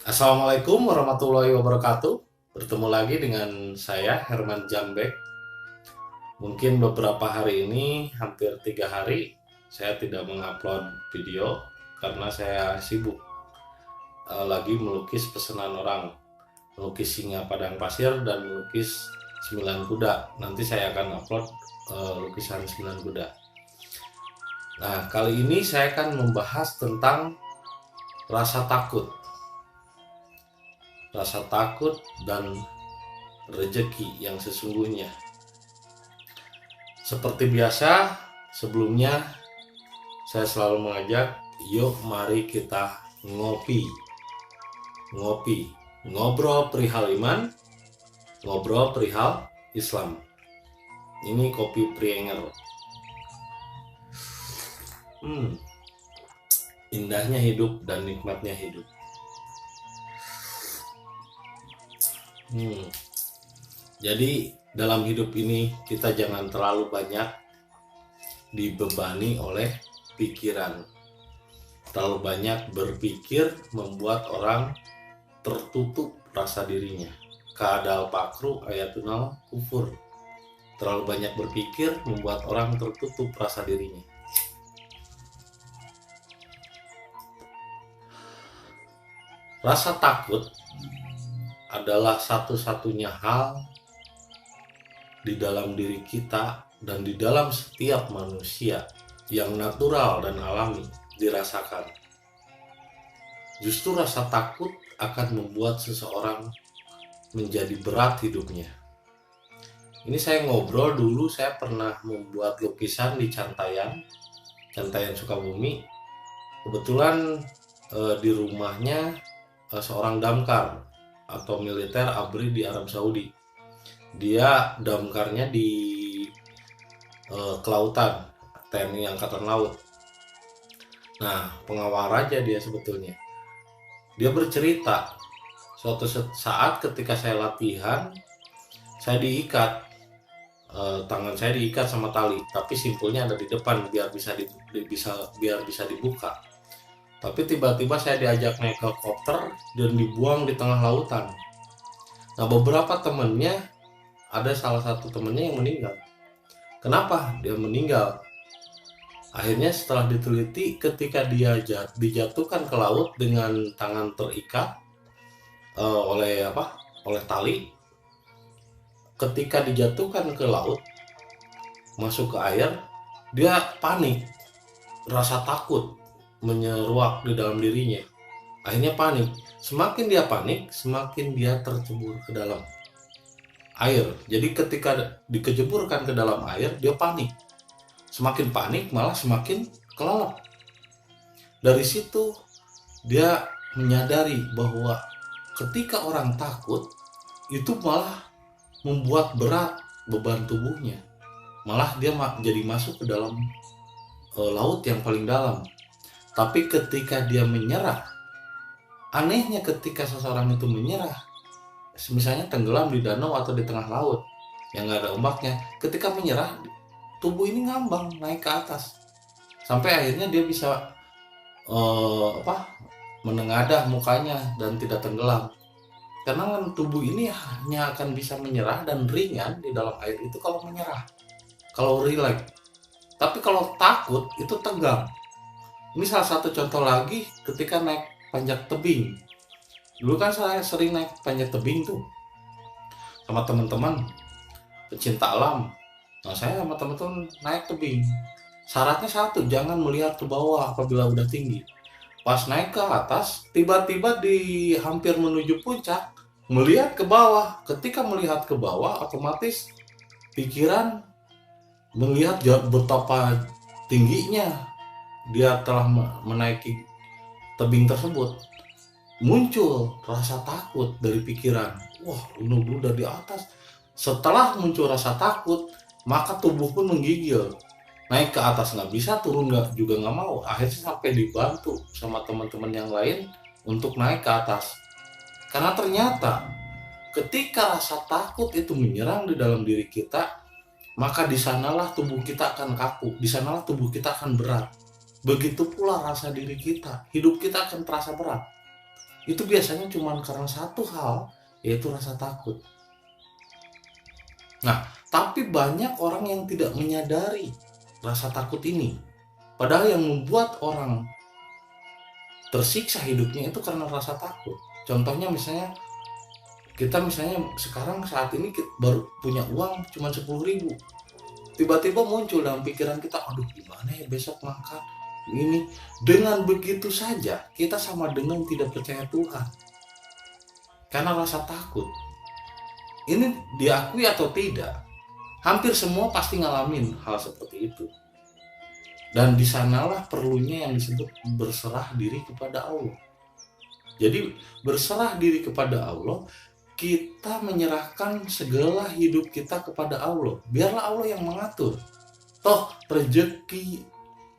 Assalamualaikum warahmatullahi wabarakatuh. Bertemu lagi dengan saya Herman Jambek. Mungkin beberapa hari ini, hampir 3 hari, saya tidak mengupload video karena saya sibuk lagi melukis pesanan orang, melukis singa padang pasir dan melukis 9 kuda. Nanti saya akan upload lukisan 9 kuda. Nah, kali ini saya akan membahas tentang rasa takut. Rasa takut dan rezeki yang sesungguhnya. Seperti biasa, sebelumnya saya selalu mengajak, yuk mari kita ngopi. Ngopi, ngobrol perihal iman, ngobrol perihal Islam. Ini kopi Prienger. Indahnya hidup dan nikmatnya hidup. Jadi dalam hidup ini kita jangan terlalu banyak dibebani oleh pikiran. Terlalu banyak berpikir membuat orang tertutup rasa dirinya. Kadal pakru ayatunal kufur. Terlalu banyak berpikir membuat orang tertutup rasa dirinya. Rasa takut adalah satu-satunya hal di dalam diri kita dan di dalam setiap manusia yang natural dan alami dirasakan. Justru rasa takut akan membuat seseorang menjadi berat hidupnya. Ini saya ngobrol dulu, saya pernah membuat lukisan di Cantaian Sukabumi. Kebetulan di rumahnya seorang damkar atau militer ABRI di Arab Saudi. Dia damkarnya di kelautan, TNI Angkatan Laut. Nah, pengawal raja dia sebetulnya. Dia bercerita, suatu saat ketika saya latihan, saya diikat, tangan saya diikat sama tali, tapi simpulnya ada di depan biar bisa dibuka. Tapi tiba-tiba saya diajak naik helikopter dan dibuang di tengah lautan. Nah, beberapa temennya, ada salah satu temennya yang meninggal. Kenapa dia meninggal? Akhirnya setelah diteliti, ketika dia dijatuhkan ke laut dengan tangan terikat oleh tali, ketika dijatuhkan ke laut, masuk ke air, dia panik, rasa takut menyeruak di dalam dirinya. Akhirnya panik. Semakin dia panik, semakin dia tercebur ke dalam air. Jadi ketika dikejeburkan ke dalam air, dia panik. Semakin panik, malah semakin kelelep. Dari situ dia menyadari bahwa ketika orang takut, itu malah membuat berat beban tubuhnya. Malah dia jadi masuk ke dalam laut yang paling dalam. Tapi ketika dia menyerah, anehnya ketika seseorang itu menyerah, misalnya tenggelam di danau atau di tengah laut yang nggak ada ombaknya, ketika menyerah, tubuh ini ngambang naik ke atas, sampai akhirnya dia bisa menengadah mukanya dan tidak tenggelam. Karena tubuh ini hanya akan bisa menyerah dan ringan di dalam air itu kalau menyerah, kalau rileks. Tapi kalau takut itu tegang. Ini salah satu contoh lagi ketika naik panjat tebing. Dulu kan saya sering naik panjat tebing tuh sama teman-teman pecinta alam. Nah, saya sama teman-teman naik tebing. Syaratnya satu, jangan melihat ke bawah apabila udah tinggi. Pas naik ke atas, tiba-tiba di hampir menuju puncak, melihat ke bawah. Ketika melihat ke bawah, otomatis pikiran melihat betapa tingginya dia telah menaiki tebing tersebut. Muncul rasa takut dari pikiran. Wah, ini udah di atas. Setelah muncul rasa takut, maka tubuh pun menggigil. Naik ke atas nggak bisa, turun juga nggak mau. Akhirnya sampai dibantu sama teman-teman yang lain untuk naik ke atas. Karena ternyata ketika rasa takut itu menyerang di dalam diri kita, maka di sanalah tubuh kita akan kaku, di sanalah tubuh kita akan berat. Begitu pula rasa diri kita, hidup kita akan terasa berat. itu biasanya cuma karena satu hal, yaitu rasa takut. Nah, tapi banyak orang yang tidak menyadari rasa takut ini. Padahal yang membuat orang tersiksa hidupnya itu karena rasa takut. Contohnya misalnya sekarang saat ini baru punya uang cuma 10.000. Tiba-tiba muncul dalam pikiran kita, aduh gimana ya besok makan ini. Dengan begitu saja kita sama dengan tidak percaya Tuhan. Karena rasa takut. Ini diakui atau tidak, hampir semua pasti ngalamin hal seperti itu. Dan disanalah perlunya yang disebut berserah diri kepada Allah. Jadi berserah diri kepada Allah, kita menyerahkan segala hidup kita kepada Allah. Biarlah Allah yang mengatur. Toh rezeki,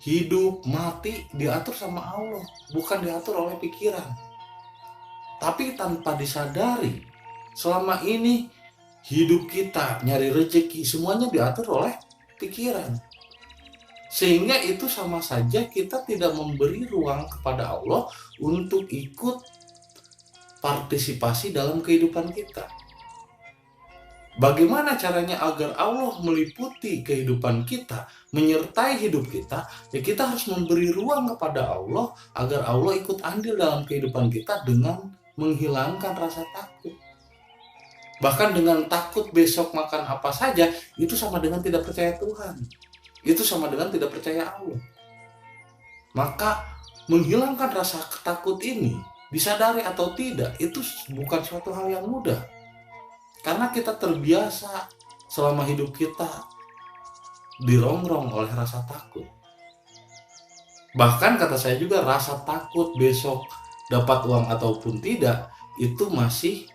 hidup, mati diatur sama Allah, bukan diatur oleh pikiran. Tapi tanpa disadari, selama ini hidup kita, nyari rezeki, semuanya diatur oleh pikiran. Sehingga itu sama saja kita tidak memberi ruang kepada Allah untuk ikut partisipasi dalam kehidupan kita. Bagaimana caranya agar Allah meliputi kehidupan kita, menyertai hidup kita? Ya kita harus memberi ruang kepada Allah agar Allah ikut andil dalam kehidupan kita dengan menghilangkan rasa takut. Bahkan dengan takut besok makan apa saja, itu sama dengan tidak percaya Tuhan. Itu sama dengan tidak percaya Allah. Maka menghilangkan rasa takut ini, disadari atau tidak, itu bukan suatu hal yang mudah. Karena kita terbiasa selama hidup kita dirongrong oleh rasa takut. Bahkan kata saya juga, rasa takut besok dapat uang ataupun tidak, itu masih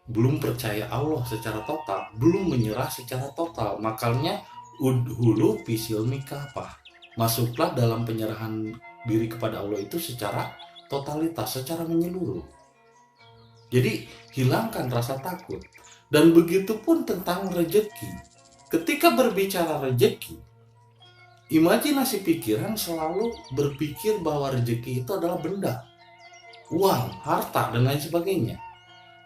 belum percaya Allah secara total, belum menyerah secara total. Makanya udhulu fisil mikafah, masuklah dalam penyerahan diri kepada Allah itu secara totalitas, secara menyeluruh. Jadi hilangkan rasa takut. Dan begitu pun tentang rezeki. Ketika berbicara rezeki, imajinasi pikiran selalu berpikir bahwa rezeki itu adalah benda, uang, harta, dan lain sebagainya.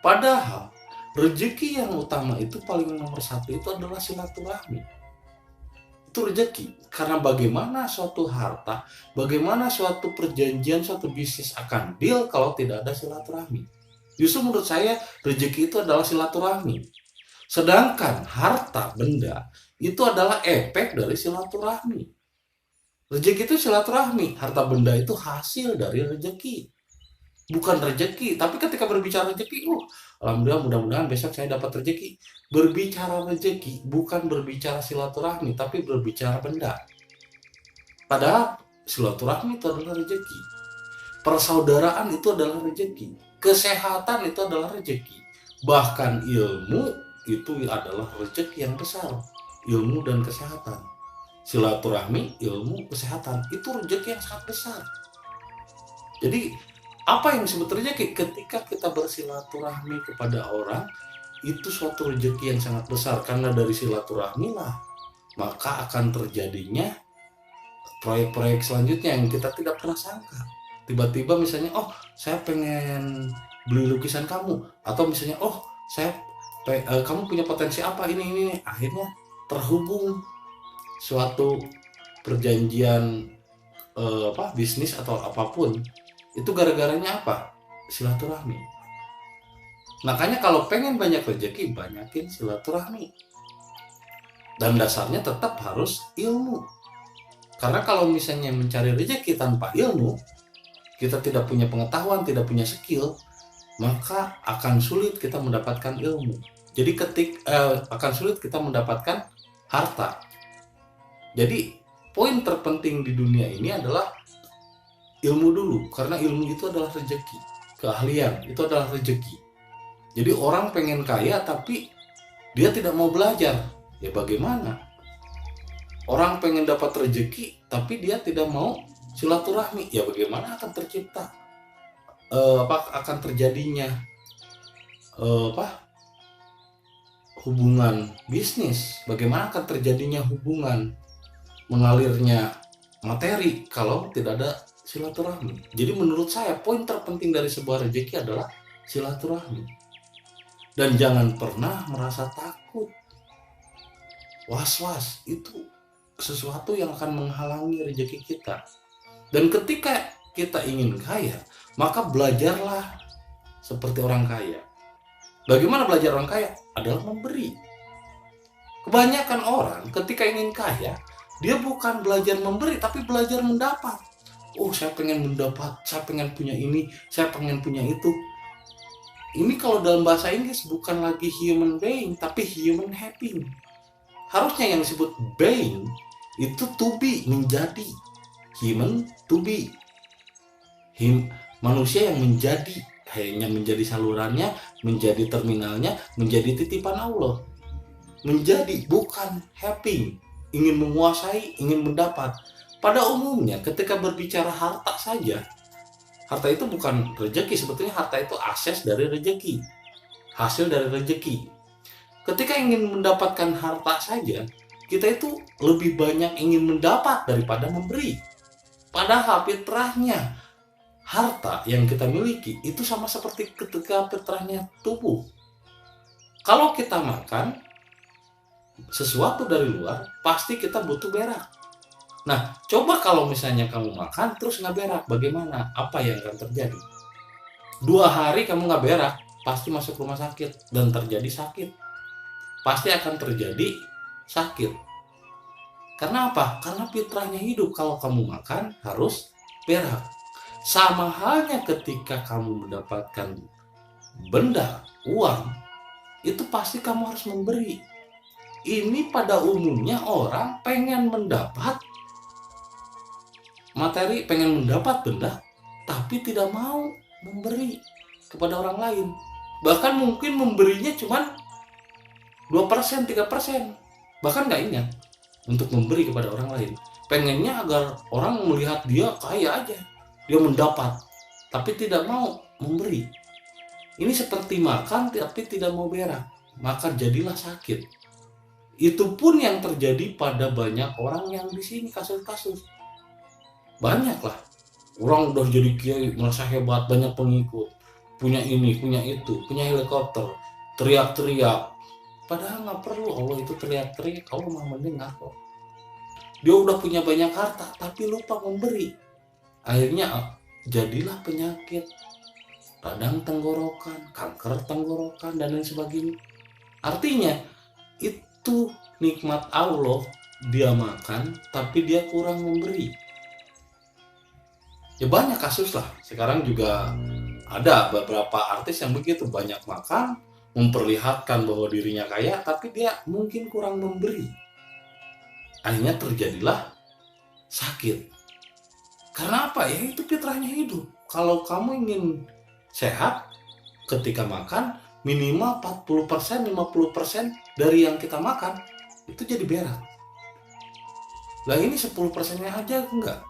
Padahal rezeki yang utama itu paling nomor satu itu adalah silaturahmi. Itu rezeki. Karena bagaimana suatu harta, bagaimana suatu perjanjian, suatu bisnis akan deal kalau tidak ada silaturahmi. Justru menurut saya rezeki itu adalah silaturahmi. Sedangkan harta benda itu adalah efek dari silaturahmi. Rezeki itu silaturahmi, harta benda itu hasil dari rezeki. Bukan rezeki, tapi ketika berbicara rezeki, alhamdulillah, mudah-mudahan besok saya dapat rezeki. Berbicara rezeki bukan berbicara silaturahmi, tapi berbicara benda. Padahal silaturahmi itu adalah rezeki. Persaudaraan itu adalah rezeki. Kesehatan itu adalah rezeki. Bahkan ilmu itu adalah rezeki yang besar. Ilmu dan kesehatan. Silaturahmi, ilmu, kesehatan, itu rezeki yang sangat besar. Jadi apa yang disebut rezeki? Ketika kita bersilaturahmi kepada orang, itu suatu rezeki yang sangat besar. Karena dari silaturahmi lah, maka akan terjadinya proyek-proyek selanjutnya yang kita tidak pernah sangka. Tiba-tiba misalnya, saya pengen beli lukisan kamu. Atau misalnya, kamu punya potensi apa, ini. Akhirnya terhubung suatu perjanjian bisnis atau apapun. Itu gara-garanya apa? Silaturahmi. Makanya kalau pengen banyak rezeki, banyakin silaturahmi. Dan dasarnya tetap harus ilmu. Karena kalau misalnya mencari rezeki tanpa ilmu, kita tidak punya pengetahuan, tidak punya skill, maka akan sulit kita mendapatkan ilmu. Jadi akan sulit kita mendapatkan harta. Jadi poin terpenting di dunia ini adalah ilmu dulu, karena ilmu itu adalah rezeki. Keahlian itu adalah rezeki. Jadi orang pengen kaya tapi dia tidak mau belajar, ya bagaimana? Orang pengen dapat rezeki tapi dia tidak mau silaturahmi, ya bagaimana akan tercipta akan terjadinya hubungan bisnis? Bagaimana akan terjadinya hubungan mengalirnya materi kalau tidak ada silaturahmi. Jadi menurut saya poin terpenting dari sebuah rezeki adalah silaturahmi. Dan jangan pernah merasa takut, was-was, itu sesuatu yang akan menghalangi rezeki kita. Dan ketika kita ingin kaya, maka belajarlah seperti orang kaya. Bagaimana belajar orang kaya? Adalah memberi. Kebanyakan orang ketika ingin kaya, dia bukan belajar memberi, tapi belajar mendapat. Oh, saya pengen mendapat, saya pengen punya ini, saya pengen punya itu. Ini kalau dalam bahasa Inggris bukan lagi human being, tapi human having. Harusnya yang disebut being itu to be, menjadi. Human to be. Manusia yang menjadi, hanya menjadi salurannya, menjadi terminalnya, menjadi titipan Allah. Menjadi, bukan having, ingin menguasai, ingin mendapat. Pada umumnya ketika berbicara harta saja, harta itu bukan rezeki, sebetulnya harta itu akses dari rezeki, hasil dari rezeki. Ketika ingin mendapatkan harta saja, kita itu lebih banyak ingin mendapat daripada memberi. Padahal fitrahnya harta yang kita miliki itu sama seperti ketika fitrahnya tubuh. Kalau kita makan sesuatu dari luar, pasti kita butuh berak. Nah, coba kalau misalnya kamu makan terus nggak berak, bagaimana? Apa yang akan terjadi? 2 hari kamu nggak berak, pasti masuk rumah sakit dan terjadi sakit. Pasti akan terjadi sakit. Karena apa? Karena fitrahnya hidup. Kalau kamu makan harus berak. Sama halnya ketika kamu mendapatkan benda, uang, itu pasti kamu harus memberi. Ini pada umumnya orang pengen mendapat materi, pengen mendapat benda, tapi tidak mau memberi kepada orang lain. Bahkan mungkin memberinya cuma 2%, 3%. Bahkan nggak ingat untuk memberi kepada orang lain. Pengennya agar orang melihat dia kaya aja, dia mendapat, tapi tidak mau memberi. Ini seperti makan tapi tidak mau berak, maka jadilah sakit. Itu pun yang terjadi pada banyak orang yang di sini, kasus-kasus. Banyak lah. Orang udah jadi kiai, merasa hebat, banyak pengikut. Punya ini, punya itu, punya helikopter. Teriak-teriak. Padahal nggak perlu Allah itu teriak-teriak, Allah maha mendengar kok. Dia udah punya banyak harta, tapi lupa memberi. Akhirnya jadilah penyakit. Radang tenggorokan, kanker tenggorokan, dan lain sebagainya. Artinya, itu nikmat Allah, dia makan tapi dia kurang memberi. Ya banyak kasus lah. Sekarang juga ada beberapa artis yang begitu, banyak makan, memperlihatkan bahwa dirinya kaya, tapi dia mungkin kurang memberi. Akhirnya terjadilah sakit. Karena apa? Ya itu fitrahnya hidup. Kalau kamu ingin sehat, ketika makan minimal 40%, 50% dari yang kita makan itu jadi berak. Lah ini 10%-nya aja enggak.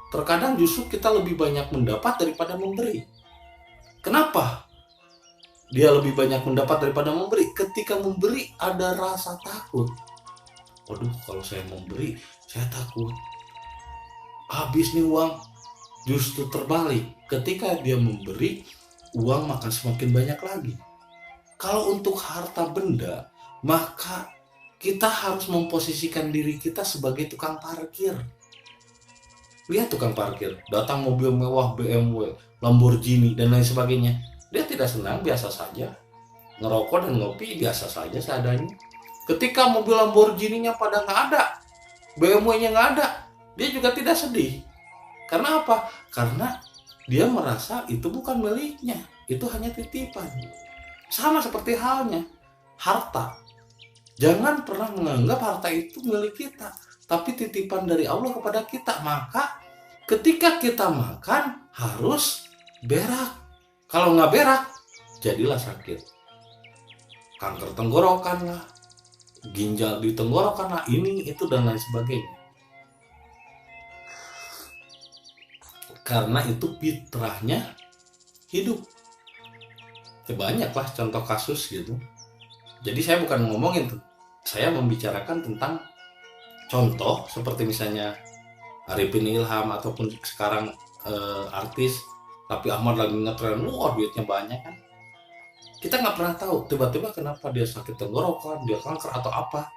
Terkadang justru kita lebih banyak mendapat daripada memberi. Kenapa dia lebih banyak mendapat daripada memberi? Ketika memberi ada rasa takut. Waduh, kalau saya memberi, saya takut habis nih uang. Justru terbalik, ketika dia memberi, uang makan semakin banyak lagi. Kalau untuk harta benda, maka kita harus memposisikan diri kita sebagai tukang parkir. Lihat tukang parkir, datang mobil mewah, BMW, Lamborghini, dan lain sebagainya. Dia tidak senang, biasa saja. Ngerokok dan ngopi biasa saja seadanya. Ketika mobil Lamborghini-nya pada nggak ada, BMW-nya nggak ada, dia juga tidak sedih. Karena apa? Karena dia merasa itu bukan miliknya, itu hanya titipan. Sama seperti halnya harta. Jangan pernah menganggap harta itu milik kita, tapi titipan dari Allah kepada kita. Maka ketika kita makan harus berak. Kalau nggak berak, jadilah sakit. Kanker tenggorokan lah, ginjal di tenggorokan lah, ini, itu, dan lain sebagainya. Karena itu fitrahnya hidup. Ya banyaklah contoh kasus gitu. Jadi saya bukan ngomongin tuh, saya membicarakan tentang contoh seperti misalnya Arifin Ilham ataupun sekarang artis Raffi Ahmad lagi ngetren, wah duitnya banyak kan. Kita nggak pernah tahu tiba-tiba kenapa dia sakit tenggorokan, dia kanker atau apa.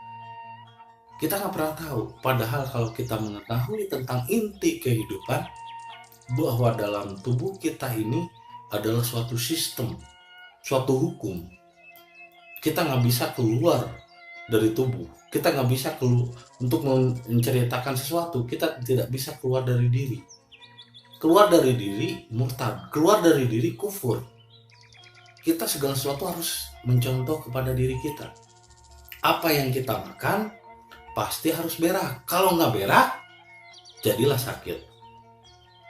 Kita nggak pernah tahu. Padahal kalau kita mengetahui tentang inti kehidupan, bahwa dalam tubuh kita ini adalah suatu sistem, suatu hukum. Kita nggak bisa keluar dari tubuh. Kita nggak bisa keluar untuk menceritakan sesuatu. Kita tidak bisa keluar dari diri. Keluar dari diri murtad, keluar dari diri kufur. Kita segala sesuatu harus mencontoh kepada diri kita. Apa yang kita makan pasti harus berak. Kalau nggak berak, jadilah sakit.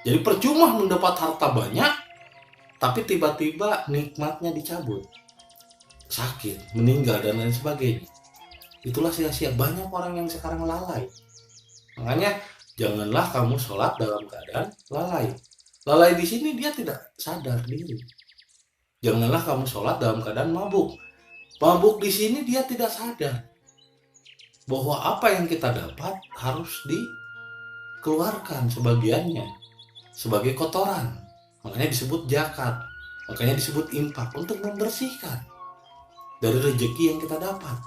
Jadi percuma mendapat harta banyak, tapi tiba-tiba nikmatnya dicabut. Sakit, meninggal, dan lain sebagainya. Itulah sia-sia. Banyak orang yang sekarang lalai. Makanya janganlah kamu sholat dalam keadaan lalai. Lalai di sini dia tidak sadar diri. Janganlah kamu sholat dalam keadaan mabuk. Mabuk di sini dia tidak sadar bahwa apa yang kita dapat harus dikeluarkan sebagiannya sebagai kotoran. Makanya disebut zakat, makanya disebut infak, untuk membersihkan dari rezeki yang kita dapat.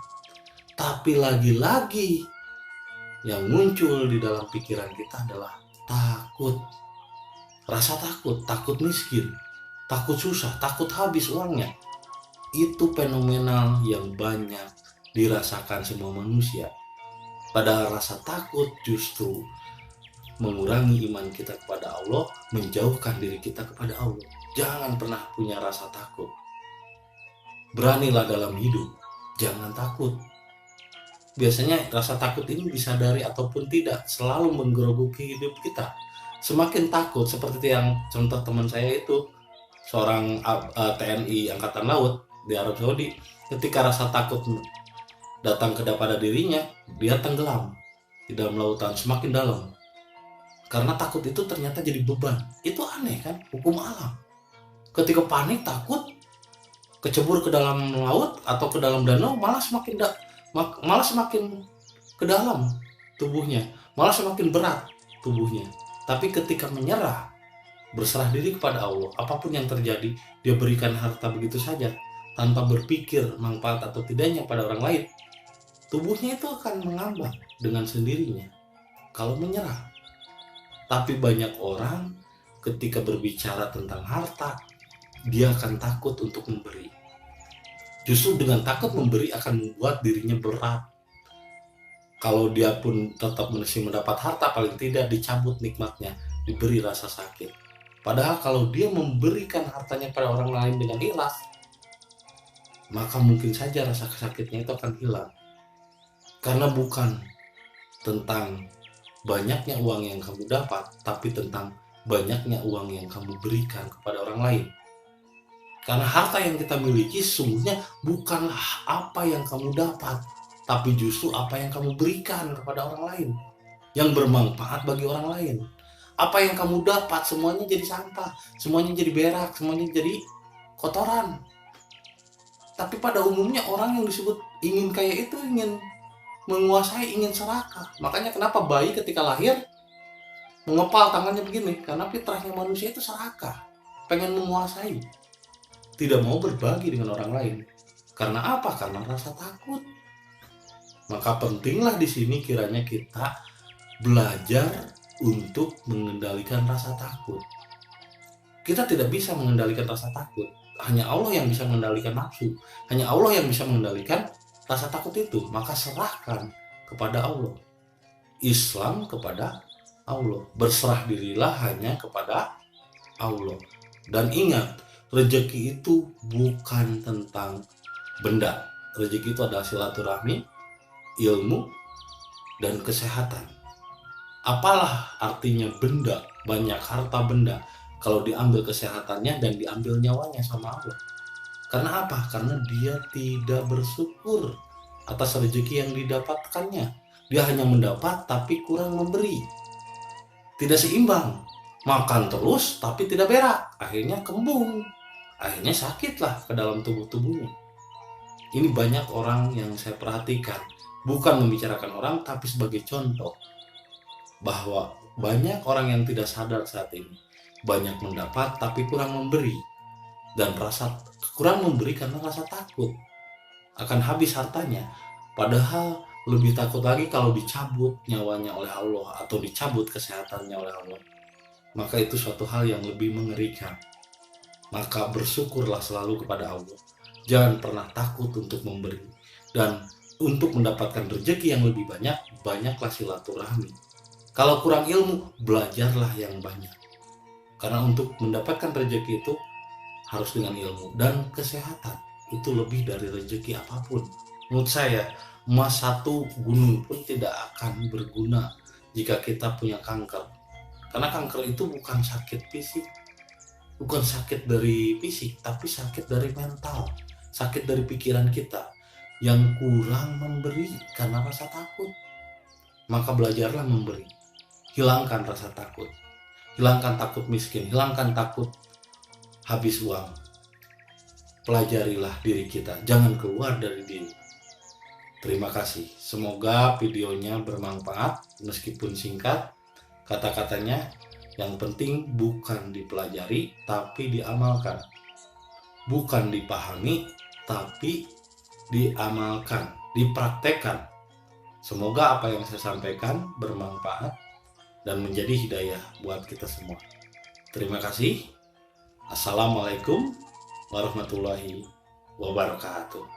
Tapi lagi-lagi yang muncul di dalam pikiran kita adalah takut. Rasa takut, takut miskin, takut susah, takut habis uangnya. Itu fenomenal yang banyak dirasakan semua manusia. Padahal rasa takut justru mengurangi iman kita kepada Allah, menjauhkan diri kita kepada Allah. Jangan pernah punya rasa takut. Beranilah dalam hidup, jangan takut. Biasanya rasa takut ini disadari ataupun tidak, selalu menggerogoki hidup kita. Semakin takut, seperti yang contoh teman saya itu, seorang TNI Angkatan Laut di Arab Saudi, ketika rasa takut datang kepada dirinya, dia tenggelam di dalam lautan semakin dalam. Karena takut itu ternyata jadi beban. Itu aneh kan, hukum alam. Ketika panik, takut, kecebur ke dalam laut atau ke dalam danau, malah semakin ke dalam tubuhnya, malah semakin berat tubuhnya. Tapi ketika menyerah, berserah diri kepada Allah, apapun yang terjadi, dia berikan harta begitu saja tanpa berpikir manfaat atau tidaknya pada orang lain. Tubuhnya itu akan mengambang dengan sendirinya kalau menyerah. Tapi banyak orang ketika berbicara tentang harta, dia akan takut untuk memberi. Justru dengan takut memberi akan membuat dirinya berat. Kalau dia pun tetap masih mendapat harta, paling tidak dicabut nikmatnya, diberi rasa sakit. Padahal kalau dia memberikan hartanya pada orang lain dengan ikhlas, maka mungkin saja rasa sakitnya itu akan hilang. Karena bukan tentang banyaknya uang yang kamu dapat, tapi tentang banyaknya uang yang kamu berikan kepada orang lain. Karena harta yang kita miliki sesungguhnya bukanlah apa yang kamu dapat, tapi justru apa yang kamu berikan kepada orang lain, yang bermanfaat bagi orang lain. Apa yang kamu dapat semuanya jadi sampah, semuanya jadi berak, semuanya jadi kotoran. Tapi pada umumnya orang yang disebut ingin kaya itu ingin menguasai, ingin serakah. Makanya kenapa bayi ketika lahir mengepal tangannya begini, karena fitrahnya manusia itu serakah, pengen menguasai, tidak mau berbagi dengan orang lain. Karena apa? Karena rasa takut. Maka pentinglah di sini kiranya kita belajar untuk mengendalikan rasa takut. Kita tidak bisa mengendalikan rasa takut. Hanya Allah yang bisa mengendalikan nafsu. Hanya Allah yang bisa mengendalikan rasa takut itu. Maka serahkan kepada Allah. Islam kepada Allah. Berserah dirilah hanya kepada Allah. Dan ingat, rezeki itu bukan tentang benda. Rezeki itu adalah silaturahmi, ilmu, dan kesehatan. Apalah artinya benda, banyak harta benda, kalau diambil kesehatannya dan diambil nyawanya sama Allah. Karena apa? Karena dia tidak bersyukur atas rezeki yang didapatkannya. Dia hanya mendapat tapi kurang memberi. Tidak seimbang. Makan terus tapi tidak berak. Akhirnya kembung. Akhirnya sakitlah ke dalam tubuhnya. Ini banyak orang yang saya perhatikan. Bukan membicarakan orang tapi sebagai contoh. Bahwa banyak orang yang tidak sadar saat ini. Banyak mendapat tapi kurang memberi. Dan kurang memberi karena rasa takut akan habis hartanya. Padahal lebih takut lagi kalau dicabut nyawanya oleh Allah atau dicabut kesehatannya oleh Allah. Maka itu suatu hal yang lebih mengerikan. Maka bersyukurlah selalu kepada Allah. Jangan pernah takut untuk memberi. Dan untuk mendapatkan rezeki yang lebih banyak, banyaklah silaturahmi. Kalau kurang ilmu, belajarlah yang banyak. Karena untuk mendapatkan rezeki itu harus dengan ilmu dan kesehatan. Itu lebih dari rezeki apapun. Menurut saya, emas satu gunung pun tidak akan berguna jika kita punya kanker. Karena kanker itu bukan sakit fisik, bukan sakit dari fisik, tapi sakit dari mental, sakit dari pikiran kita yang kurang memberi karena rasa takut. Maka belajarlah memberi. Hilangkan rasa takut. Hilangkan takut miskin, hilangkan takut habis uang. Pelajarilah diri kita, jangan keluar dari diri. Terima kasih. Semoga videonya bermanfaat meskipun singkat. Kata-katanya yang penting bukan dipelajari tapi diamalkan. Bukan dipahami tapi diamalkan, dipraktekkan. Semoga apa yang saya sampaikan bermanfaat dan menjadi hidayah buat kita semua. Terima kasih. Assalamualaikum warahmatullahi wabarakatuh.